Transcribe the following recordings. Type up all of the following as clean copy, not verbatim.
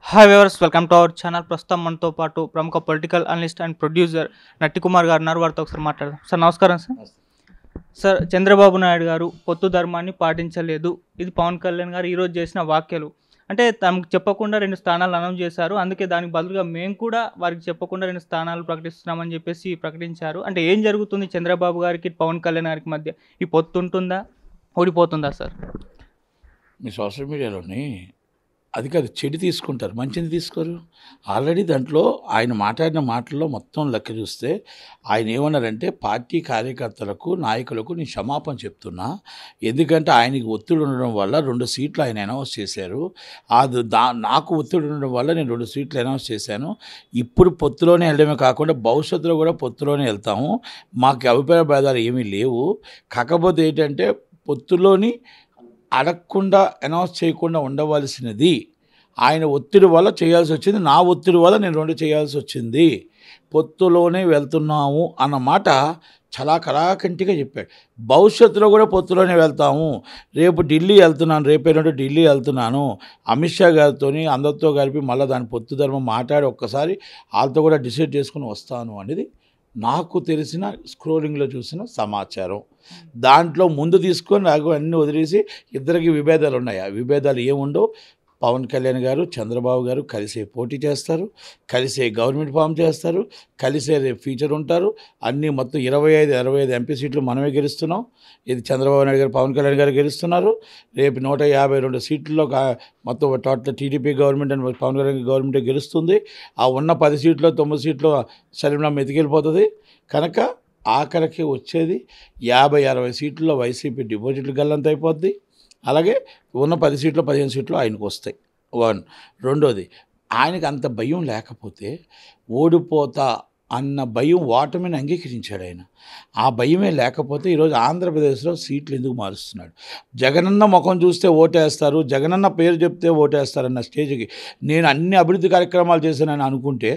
Hi viewers, welcome to our channel. ప్రస్తుతం మనతో పాటు ప్రముఖ పొలిటికల్ అనలిస్ట్ అండ్ ప్రొడ్యూసర్ నట్టి కుమార్ గారు ఉన్నారు. వారితో ఒకసారి మాట్లాడదాం. సార్ నమస్కారం. సార్ చంద్రబాబు నాయుడు గారు పొత్తు ధర్మాన్ని పాటించలేదు, ఇది పవన్ కళ్యాణ్ గారు ఈరోజు చేసిన వ్యాఖ్యలు. అంటే తమకు చెప్పకుండా 2 స్థానాలు అనౌన్స్ చేశారు. అందుకే దానికి బదులుగా మేము కూడా వారికి చెప్పకుండా 2 స్థానాలు ప్రకటిస్తున్నామని చెప్పేసి ప్రకటించారు. అంటే ఏం జరుగుతుంది చంద్రబాబు గారికి పవన్ కళ్యాణ్ గారికి మధ్య? ఈ పొత్తు ఉంటుందా, ఓడిపోతుందా సార్? మీ సోషల్ మీడియాలోని అది కాదు, చెడు తీసుకుంటారు, మంచిని తీసుకోరు. ఆల్రెడీ దాంట్లో ఆయన మాట్లాడిన మాటల్లో మొత్తం లెక్క చూస్తే ఆయన ఏమన్నారంటే, పార్టీ కార్యకర్తలకు నాయకులకు నేను క్షమాపణ చెప్తున్నా, ఎందుకంటే ఆయనకి ఒత్తిడి ఉండడం వల్ల 2 సీట్లు ఆయన అనౌన్స్ చేశారు. అది నాకు ఒత్తిడి ఉండడం వల్ల నేను 2 సీట్లు అనౌన్స్ చేశాను. ఇప్పుడు పొత్తులోనే వెళ్ళడమే కాకుండా భవిష్యత్తులో కూడా పొత్తులోనే వెళ్తాము. మాకు అభిప్రాయ భేదాలు ఏమీ లేవు. కాకపోతే ఏంటంటే పొత్తులోని అడగకుండా అనౌన్స్ చేయకుండా ఉండవలసినది ఆయన ఒత్తిడి వల్ల చేయాల్సి వచ్చింది. నా ఒత్తిడి వల్ల నేను 2 చేయాల్సి వచ్చింది. పొత్తులోనే వెళ్తున్నాము అన్నమాట చాలా కళాకంటిగా చెప్పాడు. భవిష్యత్తులో కూడా పొత్తులోనే వెళ్తాము. రేపు ఢిల్లీ వెళ్తున్నాను, రేపేనంటే ఢిల్లీ వెళ్తున్నాను, అమిత్ షా గారితో అందరితో కలిపి మళ్ళీ దాని పొత్తు ధర్మం మాట్లాడి ఒక్కసారి వాళ్ళతో కూడా డిసైడ్ చేసుకుని వస్తాను అనేది నాకు తెలిసిన స్క్రోలింగ్లో చూసిన సమాచారం. దాంట్లో ముందు తీసుకొని నాకు అన్నీ వదిలేసి ఇద్దరికి విభేదాలు ఉన్నాయి. ఆ విభేదాలు ఏముండవు. పవన్ కళ్యాణ్ గారు చంద్రబాబు గారు కలిసే పోటీ చేస్తారు, కలిసే గవర్నమెంట్ ఫామ్ చేస్తారు, కలిసే రేపు ఫ్యూచర్ ఉంటారు. అన్నీ మొత్తం 25 ఎంపీ సీట్లు మనమే గెలుస్తున్నాం. ఇది చంద్రబాబు నాయుడు గారు పవన్ కళ్యాణ్ గారు గెలుస్తున్నారు. రేపు 152 సీట్లలో మొత్తం total TDP government and Pawan Kalyan గవర్నమెంటే గెలుస్తుంది. ఆ ఉన్న 10 సీట్లో 9 సీట్లు శరీరం ఎతికెళ్ళిపోతుంది. కనుక ఆఖరికి వచ్చేది 50-60 సీట్లలో వైసీపీ డిపాజిట్లు గల్లంత అయిపోద్ది. అలాగే ఉన్న 10 సీట్లు 15 సీట్లు ఆయనకు వస్తాయి. 1. రెండోది, ఆయనకు అంత భయం లేకపోతే ఓడిపోతా అన్న భయం, ఓటమిని అంగీకరించాడు ఆయన. ఆ భయమే లేకపోతే ఈరోజు ఆంధ్రప్రదేశ్లో సీట్లు ఎందుకు మారుస్తున్నాడు? జగనన్న ముఖం చూస్తే ఓటేస్తారు, జగనన్న పేరు చెప్తే ఓటేస్తారన్న స్టేజ్కి నేను అన్ని అభివృద్ధి కార్యక్రమాలు చేశానని అనుకుంటే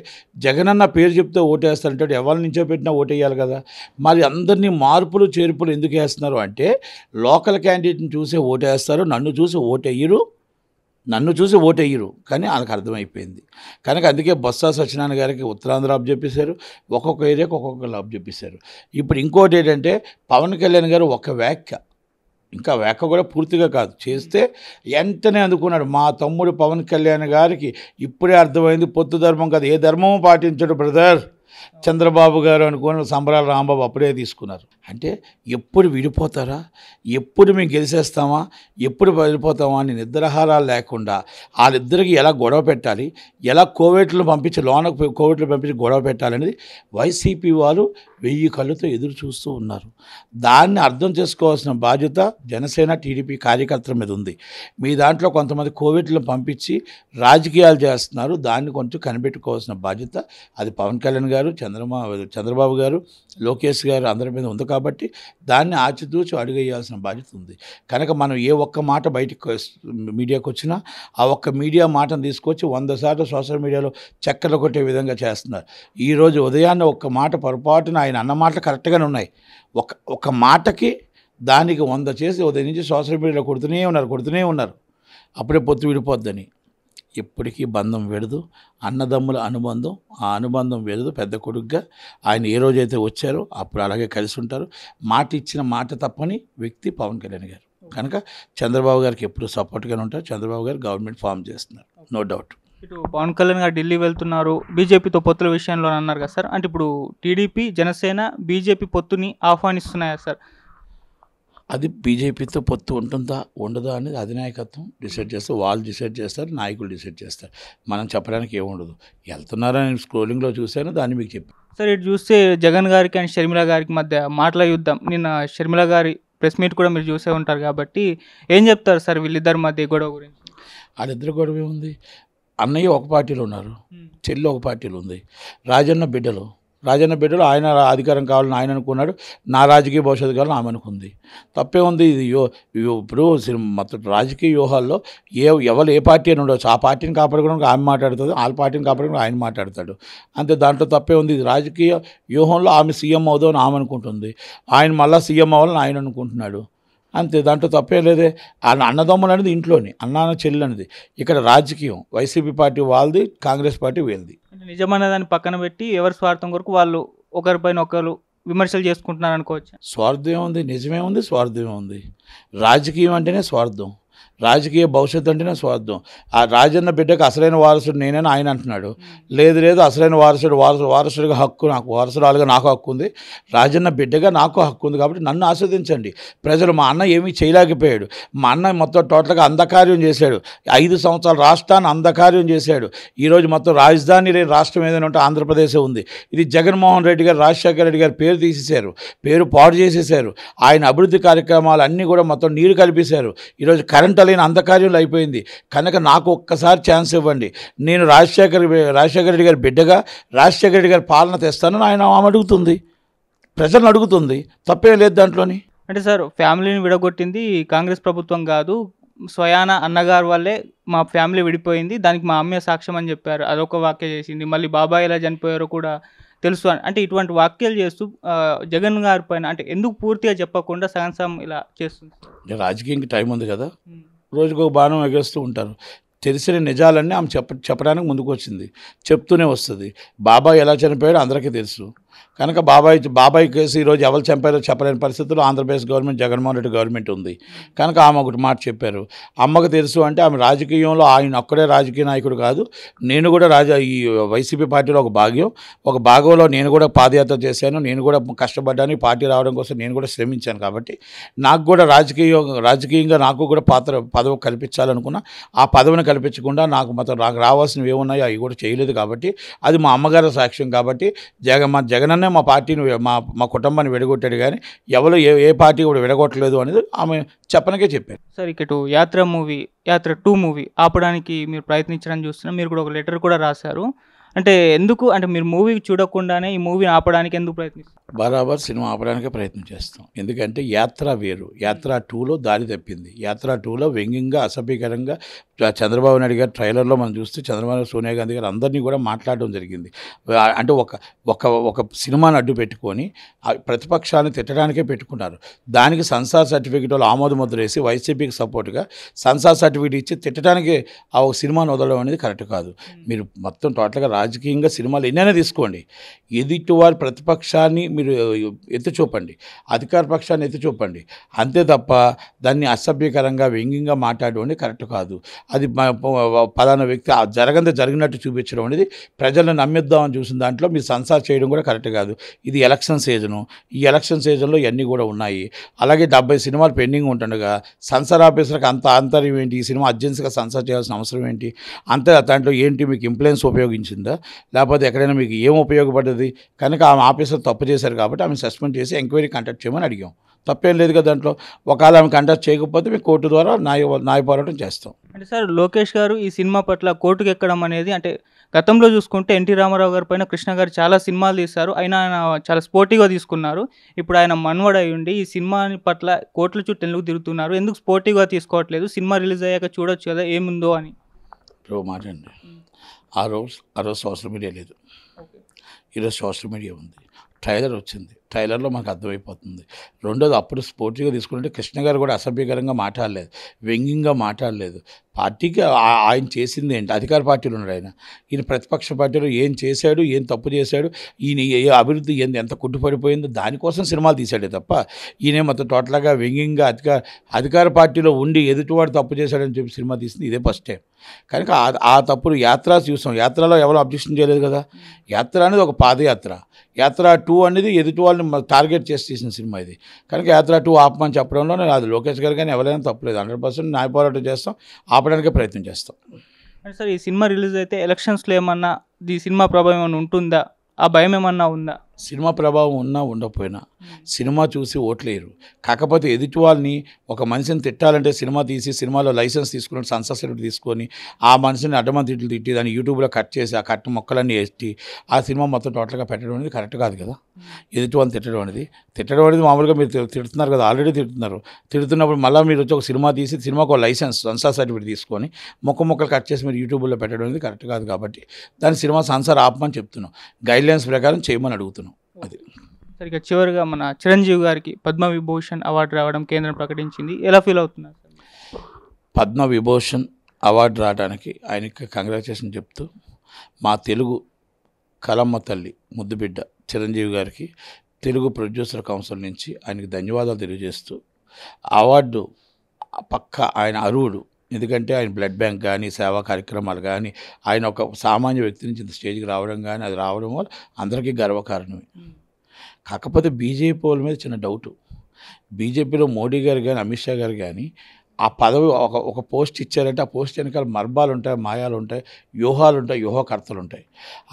జగనన్న పేరు చెప్తే ఓటేస్తారంటే ఎవరి నుంచో పెట్టినా ఓటేయాలి కదా. మరి అందరినీ మార్పులు చేర్పులు ఎందుకు వేస్తున్నారు అంటే, లోకల్ క్యాండిడేట్ని చూసే ఓటేస్తారు, నన్ను చూసి ఓటేయరు కానీ వాళ్ళకి అర్థమైపోయింది. కనుక అందుకే బొత్స సత్యనారాయణ గారికి ఉత్తరాంధ్ర అప్ చెప్పేశారు, ఒక్కొక్క ఏరియాకి ఒక్కొక్కరు అప్ చెప్పేశారు. ఇప్పుడు ఇంకోటి ఏంటంటే, పవన్ కళ్యాణ్ గారు ఒక ఇంకా వ్యాఖ్య కూడా పూర్తిగా కాదు చేస్తే వెంటనే అందుకున్నాడు. మా తమ్ముడు పవన్ కళ్యాణ్ గారికి ఇప్పుడే అర్థమైంది, పొత్తు ధర్మం కాదు, ఏ ధర్మము పాటించడు బ్రదర్ చంద్రబాబు గారు అనుకుని సంబరాల రాంబాబు అప్పుడే తీసుకున్నారు. అంటే ఎప్పుడు విడిపోతారా, ఎప్పుడు మేము గెలిచేస్తామా, ఎప్పుడు వెళ్ళిపోతామా అని నిద్రాహారాలు లేకుండా వాళ్ళిద్దరికి ఎలా గొడవ పెట్టాలి, ఎలా కోవిడ్లు పంపించి గొడవ పెట్టాలనేది వైసీపీ వాళ్ళు 1000 కళ్ళతో ఎదురు చూస్తూ ఉన్నారు. దాన్ని అర్థం చేసుకోవాల్సిన బాధ్యత జనసేన టీడీపీ కార్యకర్తల మీద ఉంది. మీ దాంట్లో కొంతమంది కోవిడ్లను పంపించి రాజకీయాలు చేస్తున్నారు, దాన్ని కొంచెం కనిపెట్టుకోవాల్సిన బాధ్యత అది పవన్ కళ్యాణ్ గారు, చంద్రబాబు గారు, లోకేష్ గారు అందరి మీద ఉంది. కాబట్టి దాన్ని ఆచితూచి అడుగేయాల్సిన బాధ్యత ఉంది. కనుక మనం ఏ ఒక్క మాట బయటికి మీడియాకు వచ్చినా ఆ ఒక్క మీడియా మాటను తీసుకొచ్చి 100 సార్లు సోషల్ మీడియాలో చక్కర్లు కొట్టే విధంగా చేస్తున్నారు. ఈరోజు ఉదయాన్నే ఒక్క మాట పొరపాటున ఆయన అన్న మాటలు కరెక్ట్గానే ఉన్నాయి, ఒక మాటకి దానికి 100 చేసి ఉదయం నుంచి సోషల్ మీడియాలో కొడుతూనే ఉన్నారు అప్పుడే పొత్తు విడిపోద్దని. ఎప్పటికీ బంధం వెడదు, అన్నదమ్ముల అనుబంధం, ఆ అనుబంధం వెడదు. పెద్ద కొడుకుగా ఆయన ఏ రోజైతే వచ్చారో అప్పుడు అలాగే కలిసి ఉంటారు. మాట ఇచ్చిన మాట తప్పని వ్యక్తి పవన్ కళ్యాణ్ గారు. కనుక చంద్రబాబు గారికి ఎప్పుడు సపోర్ట్గానే ఉంటారు. చంద్రబాబు గారు గవర్నమెంట్ ఫామ్ చేస్తున్నారు, నో డౌట్. ఇటు పవన్ కళ్యాణ్ గారు ఢిల్లీ వెళ్తున్నారు, బీజేపీతో పొత్తుల విషయంలో అన్నారు కదా సార్. అంటే ఇప్పుడు టీడీపీ జనసేన బీజేపీ పొత్తుని ఆహ్వానిస్తున్నాయా సార్? అది బీజేపీతో పొత్తు ఉంటుందా ఉండదా అనేది అధినాయకత్వం డిసైడ్ చేస్తారు, వాళ్ళు డిసైడ్ చేస్తారు, నాయకులు డిసైడ్ చేస్తారు. మనం చెప్పడానికి ఏముండదు. వెళ్తున్నారని స్క్రోలింగ్లో చూశాను, దాన్ని మీకు చెప్పాను. సార్ ఇటు చూస్తే జగన్ గారికి అండ్ షర్మిల గారికి మధ్య మాటల యుద్ధం. నిన్న షర్మిల గారి ప్రెస్ మీట్ కూడా మీరు చూసే ఉంటారు కాబట్టి ఏం చెప్తారు సార్ వీళ్ళిద్దరి మధ్య గొడవ గురించి? వాళ్ళిద్దరు గొడవ ఉంది. అన్నయ్య ఒక పార్టీలో ఉన్నారు, చెల్లి ఒక పార్టీలో ఉంది. రాజన్న బిడ్డలు ఆయన అధికారం కావాలని ఆయన అనుకున్నాడు, నా రాజకీయ భవిష్యత్తు కావాలని ఆమె అనుకుంది. తప్పే ఉంది. ఇది ఇప్పుడు మొత్తం రాజకీయ వ్యూహాల్లో ఎవరు ఏ పార్టీ అని ఉండవచ్చు, ఆ పార్టీని కాపాడుకోవడానికి ఆమె మాట్లాడుతుంది, వాళ్ళ పార్టీని కాపాడుకోవడానికి ఆయన మాట్లాడతాడు అంతే. దాంట్లో తప్పే ఉంది. ఇది రాజకీయ వ్యూహంలో ఆమె సీఎం అవుదామని ఆమె అనుకుంటుంది, ఆయన మళ్ళీ సీఎం అవ్వాలని ఆయన అనుకుంటున్నాడు. అంతే, దాంట్లో తప్పేం లేదే. అన్నదమ్ములు అనేది ఇంట్లోని అన్న చెల్లి అనేది. ఇక్కడ రాజకీయం వైసీపీ పార్టీ వాళ్ళది, కాంగ్రెస్ పార్టీ వీళ్ళది. అంటే నిజమన్న దాన్ని పక్కన పెట్టి ఎవరి స్వార్థం కొరకు వాళ్ళు ఒకరిపైన ఒకరు విమర్శలు చేసుకుంటున్నారు అనుకోవచ్చు. స్వార్థం ఏముంది, నిజమే ఉంది, స్వార్థం ఏముంది. రాజకీయం అంటేనే స్వార్థం, రాజకీయ భవిష్యత్తు అంటేనే స్వార్థం. ఆ రాజన్న బిడ్డకు అసలైన వారసుడు నేనని ఆయన అంటున్నాడు. లేదు అసలైన వారసుడిగా హక్కు నాకు, వారసురాలుగా నాకు హక్కు ఉంది, రాజన్న బిడ్డగా నాకు హక్కు ఉంది. కాబట్టి నన్ను ఆస్వాదించండి ప్రజలు. మా అన్న ఏమీ చేయలేకపోయాడు. మా అన్న మొత్తం టోటల్గా అంధకార్యం చేశాడు. 5 సంవత్సరాలు రాష్ట్రాన్ని అంధకార్యం చేశాడు. ఈరోజు మొత్తం రాజధాని లేని రాష్ట్రం ఏదైనా ఉంటే ఆంధ్రప్రదేశ్ ఉంది. ఇది జగన్మోహన్ రెడ్డి గారు, రాజశేఖర రెడ్డి గారు పేరు తీసేశారు, పేరు పాడు చేసేశారు. ఆయన అభివృద్ధి కార్యక్రమాలు అన్నీ కూడా మొత్తం నీరు కలిపేశారు. ఈరోజు కరెంట్ లేని అంధకార్యంలో అయిపోయింది. కనుక నాకు ఒక్కసారి ఛాన్స్ ఇవ్వండి, నేను రాజశేఖర రెడ్డి గారి బిడ్డగా రాజశేఖర రెడ్డి గారి పాలన తెస్తానని ఆమె అడుగుతుంది, ప్రజలను అడుగుతుంది. తప్పేం లేదు దాంట్లోని. అంటే సార్, ఫ్యామిలీని విడగొట్టింది కాంగ్రెస్ ప్రభుత్వం కాదు, స్వయాన అన్నగారు వల్లే మా ఫ్యామిలీ విడిపోయింది, దానికి మా అమ్మే సాక్ష్యం అని చెప్పారు. అదొక వ్యాఖ్య చేసింది. మళ్ళీ బాబాయ్ ఎలా చనిపోయారో కూడా తెలుసు అని. అంటే ఇటువంటి వ్యాఖ్యలు చేస్తూ జగన్ గారి పైన అంటే ఎందుకు పూర్తిగా చెప్పకుండా సగం ఇలా చేస్తుంది? రాజకీయానికి టైం ఉంది కదా, రోజుకు ఒక బాణం ఎగేస్తూ ఉంటారు. తెలిసిన నిజాలన్నీ ఆమె చెప్పడానికి ముందుకు వచ్చింది, చెప్తూనే వస్తుంది. బాబాయ్ ఎలా చనిపోయాడో అందరికీ తెలుసు. కనుక బాబాయ్ కేసు ఈరోజు ఎవరు చంపారో చెప్పలేని పరిస్థితుల్లో ఆంధ్రప్రదేశ్ గవర్నమెంట్, జగన్మోహన్ రెడ్డి గవర్నమెంట్ ఉంది. కనుక ఆమె ఒకటి మాట చెప్పారు. అమ్మకు తెలుసు అంటే ఆమె రాజకీయంలో ఆయన ఒక్కడే రాజకీయ నాయకుడు కాదు, నేను కూడా ఈ వైసీపీ పార్టీలో ఒక భాగంలో నేను కూడా పాదయాత్ర చేశాను, నేను కూడా కష్టపడ్డాను, ఈ పార్టీ రావడం కోసం నేను కూడా శ్రమించాను. కాబట్టి నాకు కూడా రాజకీయంగా నాకు కూడా పదవి కల్పించాలనుకున్నా. ఆ పదవిని కల్పించకుండా నాకు రావాల్సినవి ఏమున్నాయో అవి కూడా చేయలేదు. కాబట్టి అది మా అమ్మగారి సాక్ష్యం. కాబట్టి జగనన్నే మా పార్టీని, మా కుటుంబాన్ని విడగొట్టాడు, కానీ ఎవరు ఏ పార్టీ కూడా విడగొట్టలేదు అనేది ఆమె చెప్పనకే చెప్పారు. సార్, ఇక యాత్ర 2 మూవీ ఆపడానికి మీరు ప్రయత్నించడానికి చూస్తున్నా. మీరు కూడా ఒక లెటర్ కూడా రాశారు. అంటే ఎందుకు, అంటే మీరు మూవీ చూడకుండానే ఈ మూవీని ఆపడానికి ఎందుకు ప్రయత్నిస్తారు? బరాబర్ సినిమా ఆపడానికే ప్రయత్నం చేస్తాం. ఎందుకంటే యాత్ర వేరు, యాత్ర 2లో దారి తప్పింది. యాత్ర 2లో వ్యంగ్యంగా, అసభ్యకరంగా చంద్రబాబు నాయుడు గారు ట్రైలర్లో మనం చూస్తే చంద్రబాబు, సోనియా గాంధీ గారు అందరినీ కూడా మాట్లాడడం జరిగింది. అంటే ఒక సినిమాని అడ్డు పెట్టుకొని ప్రతిపక్షాన్ని తిట్టడానికే పెట్టుకున్నారు. దానికి సెన్సార్ సర్టిఫికేట్ వాళ్ళు ఆమోద ముద్ర వేసి వైసీపీకి సపోర్ట్గా సెన్సార్ సర్టిఫికేట్ ఇచ్చి తిట్టడానికి ఆ ఒక సినిమాని వదలడం అనేది కరెక్ట్ కాదు. మీరు మొత్తం టోటల్గా రాజకీయంగా సినిమాలు ఎన్నైనా తీసుకోండి, ఎదుటి వారి ప్రతిపక్షాన్ని మీరు ఎత్తి చూపండి, అధికార పక్షాన్ని ఎత్తి చూపండి, అంతే తప్ప దాన్ని అసభ్యకరంగా వ్యంగ్యంగా మాట్లాడడం అనేది కరెక్ట్ కాదు. అది పలానా వ్యక్తి జరిగినట్టు చూపించడం అనేది ప్రజలను నమ్మిద్దామని చూసిన దాంట్లో మీరు సెన్సార్ చేయడం కూడా కరెక్ట్ కాదు. ఇది ఎలక్షన్ సీజను, ఈ ఎలక్షన్ సీజన్లో ఇవన్నీ కూడా ఉన్నాయి. అలాగే 70 సినిమాలు పెండింగ్ ఉంటుండగా సెన్సార్ ఆఫీసర్కి అంత ఆంతర్యం ఏంటి? ఈ సినిమా అర్జెన్సీగా సెన్సార్ చేయాల్సిన అవసరం ఏంటి? అంతే దాంట్లో ఏంటి మీకు ఇంప్లూయెన్స్ ఉపయోగించిందా, లేకపోతే ఎక్కడైనా మీకు ఏం ఉపయోగపడ్డది? కనుక ఆమె ఆఫీసర్ తప్పు చేశారు కాబట్టి ఆమె సస్పెండ్ చేసి ఎంక్వైరీ కండక్ట్ చేయమని అడిగాం. తప్పేం లేదు కదా దాంట్లో. ఒకవేళ ఆమె కండక్ట్ చేయకపోతే మేము కోర్టు ద్వారా న్యాయ పోరాటం చేస్తాం. అంటే సార్, లోకేష్ గారు ఈ సినిమా పట్ల కోర్టుకు ఎక్కడం అనేది, అంటే గతంలో చూసుకుంటే ఎన్టీ రామారావు గారి పైన కృష్ణ గారు చాలా సినిమాలు తీశారు, అయినా ఆయన చాలా స్పోర్టివ్గా తీసుకున్నారు. ఇప్పుడు ఆయన మన్వడై ఉండి ఈ సినిమా పట్ల కోర్టుల చుట్టూ ఎందుకు తిరుగుతున్నారు, ఎందుకు స్పోర్టివ్గా తీసుకోవట్లేదు, సినిమా రిలీజ్ అయ్యాక చూడొచ్చు కదా ఏముందో అని? మాట అండి, ఆ రోజు సోషల్ మీడియా లేదు, ఈరోజు సోషల్ మీడియా ఉంది. ట్రైలర్ వచ్చింది, ట్రైలర్లో మాకు అర్థమైపోతుంది. రెండోది, అప్పుడు స్పోర్టివ్గా తీసుకుంటే కృష్ణ గారు కూడా అసభ్యకరంగా మాట్లాడలేదు, వ్యంగ్యంగా మాట్లాడలేదు. పార్టీకి ఆయన చేసింది ఏంటి? అధికార పార్టీలో ఉన్నాడు ఆయన. ఈయన ప్రతిపక్ష పార్టీలో ఏం చేశాడు, ఏం తప్పు చేశాడు, ఈయన ఏ అభివృద్ధి ఎంత కుట్టుపడిపోయిందో దానికోసం సినిమాలు తీశాడే తప్ప ఈయన మొత్తం టోటల్గా వ్యంగ్యంగా అధికార పార్టీలో ఉండి ఎదుటివాడు తప్పు చేశాడని చెప్పి సినిమా తీసింది ఇదే ఫస్ట్ టైం. కనుక ఆ తప్పులు యాత్ర చూసాం. యాత్రలో ఎవరు అబ్జెక్షన్ చేయలేదు కదా. యాత్ర అనేది ఒక పాదయాత్ర, యాత్ర 2 అనేది ఎదుటి వాళ్ళని టార్గెట్ చేసి తీసిన సినిమా ఇది. కనుక యాత్ర 2 ఆపమని చెప్పడంలో అది లోకేష్ గారు కానీ ఎవరైనా తప్పలేదు. 100% న్యాయ పోరాటం చేస్తాం, ఆపడానికే ప్రయత్నం చేస్తాం. అంటే సార్, ఈ సినిమా రిలీజ్ అయితే ఎలక్షన్స్లో ఏమన్నా ఈ సినిమా ప్రభావం ఏమన్నా ఉంటుందా, ఆ భయం ఏమన్నా ఉందా? సినిమా ప్రభావం ఉన్నా ఉండకపోయినా సినిమా చూసి ఓట్లేరు. కాకపోతే ఎదుటి వాళ్ళని, ఒక మనిషిని తిట్టాలంటే సినిమా తీసి సినిమాలో లైసెన్స్ తీసుకుని సెన్సార్ సర్టిఫికేట్ తీసుకొని ఆ మనిషిని అడ్డమని తిట్టి దాన్ని యూట్యూబ్లో కట్ చేసి ఆ కట్ మొక్కలన్నీ వేసి ఆ సినిమా మొత్తం టోటల్గా పెట్టడం అనేది కరెక్ట్ కాదు కదా. ఎదుటి వాళ్ళని తిట్టడం అనేది మామూలుగా మీరు తిడుతున్నారు కదా, ఆల్రెడీ తిడుతున్నప్పుడు మళ్ళీ మీరు వచ్చి ఒక సినిమా తీసి సినిమాకు ఒక లైసెన్స్ సెన్సార్ సర్టిఫికేట్ తీసుకొని మొక్కలు కట్ చేసి మీరు యూట్యూబ్లో పెట్టడం అనేది కరెక్ట్ కాదు. కాబట్టి దాని సినిమా సెన్సార్ ఆపమని చెప్తున్నాం, గైడ్లైన్స్ ప్రకారం చేయమని అడుగుతున్నాం. అది సరిగ్గా చివరిగా మన చిరంజీవి గారికి పద్మవిభూషణ్ అవార్డు రావడం కేంద్రం ప్రకటించింది. ఎలా ఫీల్ అవుతున్నారు సార్? పద్మవిభూషణ్ అవార్డు రావడానికి ఆయనకి కంగ్రాచులేషన్ చెప్తూ మా తెలుగు కలమ్మ తల్లి ముద్దుబిడ్డ చిరంజీవి గారికి తెలుగు ప్రొడ్యూసర్ కౌన్సిల్ నుంచి ఆయనకి ధన్యవాదాలు తెలియజేస్తూ అవార్డు పక్క ఆయన అర్హుడు. ఎందుకంటే ఆయన బ్లడ్ బ్యాంక్ కానీ సేవా కార్యక్రమాలు కానీ ఆయన ఒక సామాన్య వ్యక్తి నుంచి ఇంత స్టేజ్కి రావడం కానీ అది రావడం వల్ల అందరికీ గర్వకారణమే. కాకపోతే బీజేపీ వాళ్ళ మీద చిన్న డౌటు. బీజేపీలో మోడీ గారు కానీ అమిత్ షా గారు కానీ ఆ పదవి ఒక పోస్ట్ ఇచ్చారంటే ఆ పోస్ట్ వెనకాల మర్మాలు ఉంటాయి, మాయాలు ఉంటాయి, వ్యూహాలు ఉంటాయి, వ్యూహకర్తలు ఉంటాయి.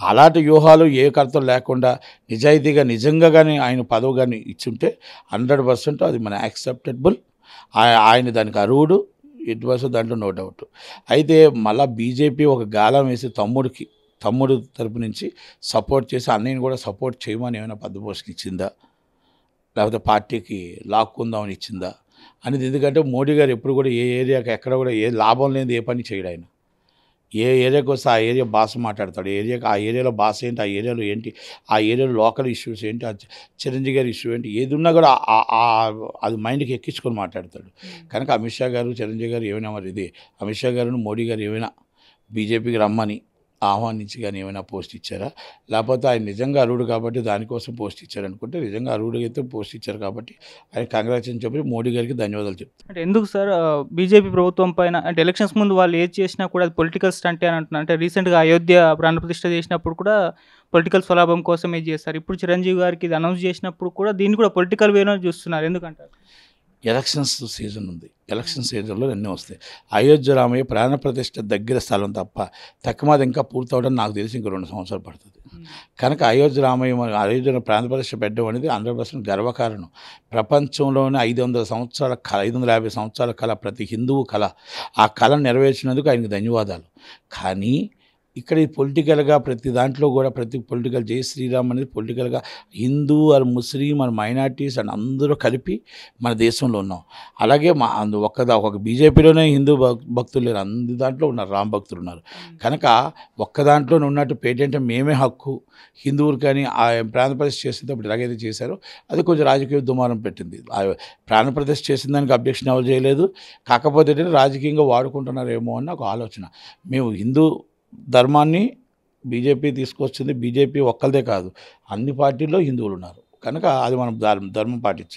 అలాంటి వ్యూహాలు ఏ కర్తలు లేకుండా నిజాయితీగా నిజంగా కానీ ఆయన పదవి కానీ ఇచ్చుంటే 100% అది మన యాక్సెప్టబుల్. ఆయన దానికి అర్హుడు. ఇట్ వాస్ దాంట్లో నో డౌట్. అయితే మళ్ళీ బీజేపీ ఒక గాలం వేసి తమ్ముడు తరపు నుంచి సపోర్ట్ చేసి అన్నయ్యని కూడా సపోర్ట్ చేయమని ఏమైనా పద్మభూషణ్ ఇచ్చిందా, లేకపోతే పార్టీకి లాక్కుందామని ఇచ్చిందా అనేది. ఎందుకంటే మోడీ గారు ఎప్పుడు కూడా ఏ ఏరియాకి ఎక్కడ కూడా ఏ లాభం లేని ఏ పని చేయడు. ఆయన ఏ ఏరియాకి వస్తే ఆ ఏరియా భాష మాట్లాడతాడు. ఆ ఏరియాలో భాష ఏంటి, ఆ ఏరియాలో ఏంటి, ఆ ఏరియాలో లోకల్ ఇష్యూస్ ఏంటి, ఆ చిరంజీవి గారి ఇష్యూ ఏంటి, ఏది ఉన్నా కూడా అది మైండ్కి ఎక్కించుకొని మాట్లాడతాడు. కనుక అమిత్ షా గారు చిరంజీవి గారు ఏమైనా మరి ఇది అమిత్ షా గారు మోడీ గారు ఏమైనా బీజేపీకి రమ్మని ఆహ్వానించి కానీ ఏమైనా పోస్ట్ ఇచ్చారా, లేకపోతే ఆయన నిజంగా అర్హుడు కాబట్టి దానికోసం పోస్ట్ ఇచ్చారనుకుంటే నిజంగా అర్హుడు అయితే పోస్ట్ ఇచ్చారు కాబట్టి ఆయన కంగ్రాచులేషన్ చెప్పి మోడీ గారికి ధన్యవాదాలు చెప్తారు. అంటే ఎందుకు సార్ బీజేపీ ప్రభుత్వం పైన అంటే ఎలక్షన్స్ ముందు వాళ్ళు ఏది చేసినా కూడా అది పొలిటికల్ స్టంటే అని అంటున్నారు. అంటే రీసెంట్గా అయోధ్య ప్రాణ ప్రతిష్ఠ చేసినప్పుడు కూడా పొలిటికల్ స్వలాభం కోసమే చేస్తారు. ఇప్పుడు చిరంజీవి గారికి ఇది అనౌన్స్ చేసినప్పుడు కూడా దీన్ని కూడా పొలిటికల్ వేలో చూస్తున్నారు. ఎందుకంటారు? ఎలక్షన్స్ సీజన్ ఉంది. ఎలక్షన్ సీజన్లో అన్నీ వస్తాయి. అయోధ్య రామయ్య ప్రాణప్రతిష్ఠ దగ్గర స్థలం తప్ప తక్కువది ఇంకా పూర్తవడం నాకు తెలిసి ఇంకా 2 సంవత్సరాలు పడుతుంది. కనుక అయోధ్య ప్రాణప్రతిష్ఠ పెట్టడం అనేది 100% గర్వకారణం. ప్రపంచంలోనే 550 సంవత్సరాల కళ ప్రతి హిందువు కళ. ఆ కళను నెరవేర్చినందుకు ఆయనకు ధన్యవాదాలు. కానీ ఇక్కడ ఈ పొలిటికల్గా ప్రతి దాంట్లో కూడా ప్రతి పొలిటికల్ జై శ్రీరామ్ అనేది పొలిటికల్గా Hindu or Muslim or minorities అని అందరూ కలిపి మన దేశంలో ఉన్నాం. అలాగే ఒక బీజేపీలోనే హిందూ భక్తులు లేరు, అన్ని దాంట్లో ఉన్నారు, రామ్ భక్తులు ఉన్నారు. కనుక ఒక్క దాంట్లోనే ఉన్నట్టు పేటెంట్ మేమే హక్కు హిందువులు కానీ ఆ ప్రాణప్రతిష్ఠ చేసేటప్పుడు ఎలాగైతే చేశారో అది కొంచెం రాజకీయ దుమారం పెట్టింది. ప్రాణప్రతిష్ఠ చేసిన దానికి అబ్జెక్షన్ ఎవరు చేయలేదు. కాకపోతే రాజకీయంగా వాడుకుంటున్నారేమో అని ఒక ఆలోచన. మేము హిందూ ధర్మాన్ని బీజేపీ తీసుకొచ్చింది. బీజేపీ ఒక్కరిదే కాదు, అన్ని పార్టీల్లో హిందువులు ఉన్నారు. కనుక అది మనం ధర్మం పాటించాలి.